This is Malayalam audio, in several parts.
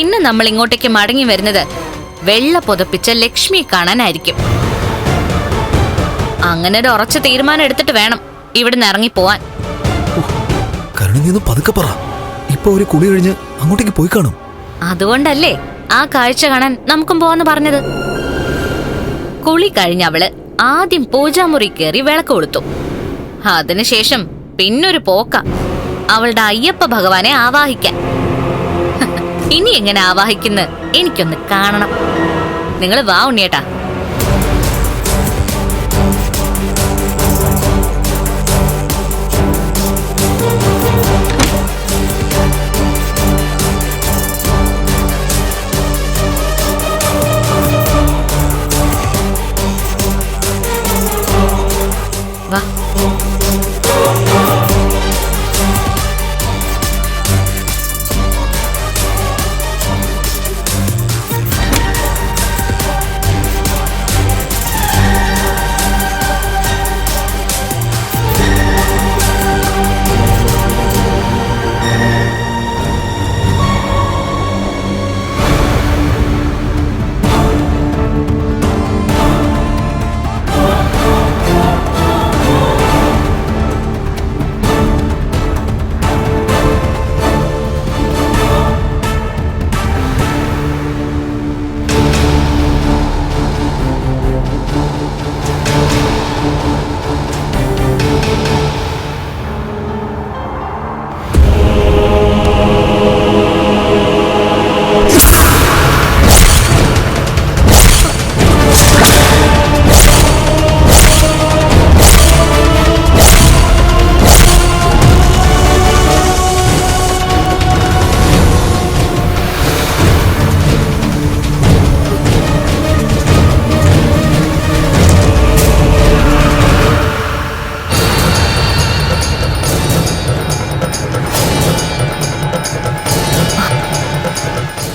പിന്നെ നമ്മൾ ഇങ്ങോട്ടേക്ക് മടങ്ങി വരുന്നത് വെള്ള പുതപ്പിച്ച ലക്ഷ്മിയെ കാണാനായിരിക്കും. അങ്ങനെ ഒരു ഉറച്ച തീരുമാനം എടുത്തിട്ട് വേണം ഇവിടുന്ന് ഇറങ്ങി പോവാൻ. പതുക്കെ പറ. ഇപ്പൊ ഒരു കുളി കഴിഞ്ഞ് അങ്ങോട്ടേക്ക് പോയി കാണും. അതുകൊണ്ടല്ലേ ആ കാഴ്ച കാണാൻ നമുക്കും പോവാന്ന് പറഞ്ഞത്. കുളി കഴിഞ്ഞ അവള് ആദ്യം പൂജാമുറി കയറി വിളക്ക് കൊളുത്തു. അതിനുശേഷം പിന്നൊരു പോക്ക അവളുടെ അയ്യപ്പ ഭഗവാനെ ആവാഹിക്കാൻ. ഇനി എങ്ങനെ ആവാഹിക്കുന്ന എനിക്കൊന്ന് കാണണം. നിങ്ങൾ വാ ഉണ്ണിയേട്ടാ. വാ.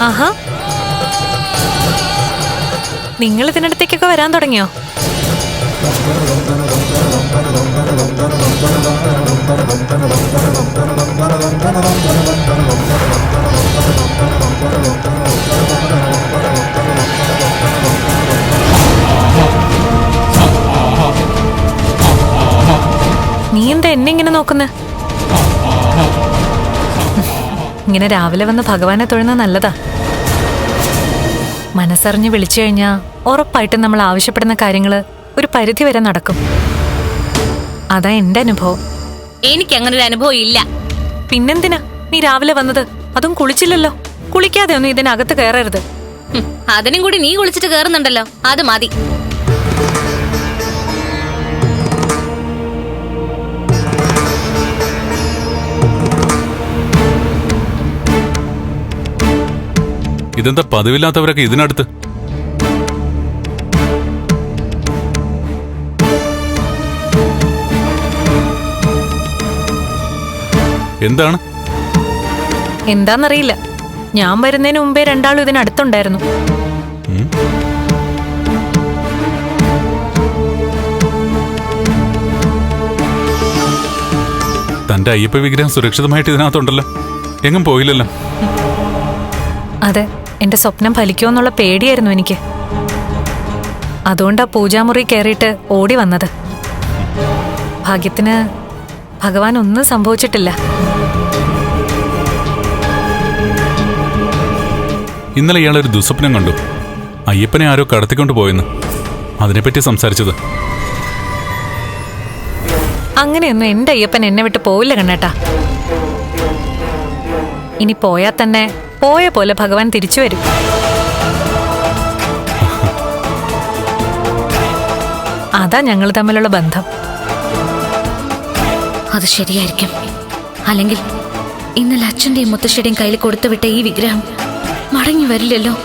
ആഹാ, നിങ്ങൾ ഇതിനടുത്തേക്കൊക്കെ വരാൻ തുടങ്ങിയോ? നീ എന്താ എന്നെ ഇങ്ങനെ നോക്കുന്നേ? ഇങ്ങനെ രാവിലെ വന്ന് ഭഗവാനെ തൊഴുന്നത് നല്ലതാ. മനസ്സറിഞ്ഞ് വിളിച്ചു കഴിഞ്ഞാ ഉറപ്പായിട്ടും നമ്മൾ ആവശ്യപ്പെടുന്ന കാര്യങ്ങള് ഒരു പരിധി വരെ നടക്കും. അതാ എന്റെ അനുഭവം. എനിക്ക് അങ്ങനെ ഒരു അനുഭവം ഇല്ല. പിന്നെന്തിനാ നീ രാവിലെ വന്നത്? അതും കുളിച്ചില്ലല്ലോ. കുളിക്കാതെ ഒന്നും ഇതിനകത്ത് കയറരുത്. അതിനും കൂടി നീ കുളിച്ചിട്ട് കയറുന്നുണ്ടല്ലോ, അത് മതി. ഇതെന്താ പതിവില്ലാത്തവരൊക്കെ ഇതിനടുത്ത്? എന്താണ്? എന്താന്നറിയില്ല. ഞാൻ വരുന്നതിന് മുമ്പേ രണ്ടാളും ഇതിനടുത്തുണ്ടായിരുന്നു. തന്റെ അയ്യപ്പ വിഗ്രഹം സുരക്ഷിതമായിട്ട് ഇതിനകത്തുണ്ടല്ലോ, എങ്ങും പോയില്ലല്ലോ. അതെ, എന്റെ സ്വപ്നം ഫലിക്കുമെന്നുള്ള പേടിയായിരുന്നു എനിക്ക്. അതുകൊണ്ടാ പൂജാമുറി കയറിയിട്ട് ഓടി വന്നത്. ഭാഗ്യത്തിന് ഭഗവാൻ ഒന്നും സംഭവിച്ചിട്ടില്ല. ഇന്നലെ ഇയാളൊരു ദുസ്വപ്നം കണ്ടു. അയ്യപ്പനെ ആരോ കടത്തിക്കൊണ്ട് പോയെന്ന്. അതിനെപ്പറ്റി സംസാരിച്ചത്. അങ്ങനെയൊന്നും എന്റെ അയ്യപ്പൻ എന്നെ വിട്ട് പോയില്ല കണ്ണേട്ടാ. ഇനി പോയാൽ തന്നെ പോയ പോലെ ഭഗവാൻ തിരിച്ചു വരും. അതാ ഞങ്ങൾ തമ്മിലുള്ള ബന്ധം. അത് ശരിയായിരിക്കും. അല്ലെങ്കിൽ ഇന്നലെ അച്ഛന്റെയും മുത്തശ്ശിയുടെയും കയ്യിൽ കൊടുത്തുവിട്ട ഈ വിഗ്രഹം മടങ്ങി വരില്ലല്ലോ.